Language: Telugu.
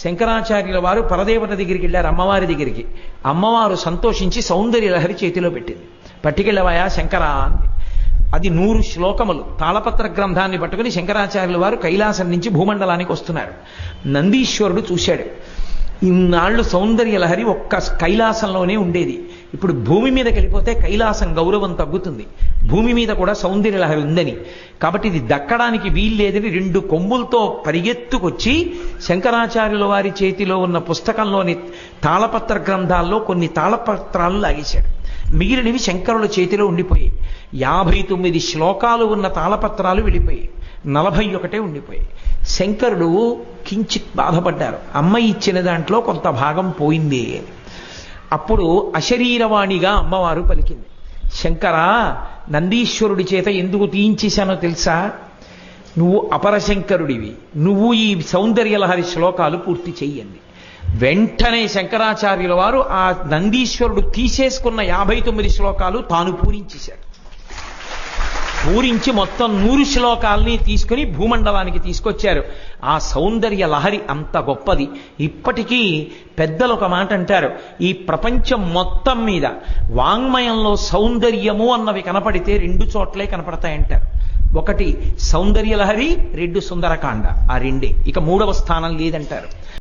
శంకరాచార్యుల వారు పరదేవత దగ్గరికి వెళ్ళారు, అమ్మవారి దగ్గరికి. అమ్మవారు సంతోషించి సౌందర్య లహరి చేతిలో పెట్టింది. పట్టుకెళ్ళవయా శంకరా అంది. అది 100 శ్లోకములు తాళపత్ర గ్రంథాన్ని పట్టుకుని శంకరాచార్యుల వారు కైలాసం నుంచి భూమండలానికి వస్తున్నారు. నందీశ్వరుడు చూశాడు. ఇన్నాళ్ళు సౌందర్య లహరి ఒక్క కైలాసంలోనే ఉండేది. ఇప్పుడు భూమి మీదకి వెళ్ళిపోతే కైలాసం గౌరవం తగ్గుతుంది, భూమి మీద కూడా సౌందర్య లహరి ఉందని. కాబట్టి ఇది దక్కడానికి వీల్లేదని 2 కొమ్ములతో పరిగెత్తుకొచ్చి శంకరాచార్యుల వారి చేతిలో ఉన్న పుస్తకంలోని తాళపత్ర గ్రంథాల్లో కొన్ని తాళపత్రాలు లాగేశాడు. మిగిలినవి శంకరుల చేతిలో ఉండిపోయాయి. 59 శ్లోకాలు ఉన్న తాళపత్రాలు వెళ్ళిపోయాయి, 41 ఉండిపోయాయి. శంకరుడు కించిత్ బాధపడ్డారు, అమ్మ ఇచ్చిన దాంట్లో కొంత భాగం పోయింది అని. అప్పుడు అశరీరవాణిగా అమ్మవారు పలికింది, శంకరా, నందీశ్వరుడి చేత ఎందుకు తీయించేశానో తెలుసా? నువ్వు అపరశంకరుడివి, నువ్వు ఈ సౌందర్యలహరి శ్లోకాలు పూర్తి చెయ్యండి. వెంటనే శంకరాచార్యుల వారు ఆ నందీశ్వరుడు తీసేసుకున్న 59 శ్లోకాలు తాను పూరించేశాడు. పూరించి మొత్తం 100 శ్లోకాలని తీసుకుని భూమండలానికి తీసుకొచ్చారు. ఆ సౌందర్య లహరి అంత గొప్పది. ఇప్పటికీ పెద్దలు ఒక మాట అంటారు, ఈ ప్రపంచం మొత్తం మీద వాంగ్మయంలో సౌందర్యము అన్నవి కనపడితే 2 చోట్లే కనపడతాయంటారు. ఒకటి సౌందర్య లహరి, 2 సుందరకాండ. ఆ రెండే, ఇక 3వ స్థానం లేదంటారు.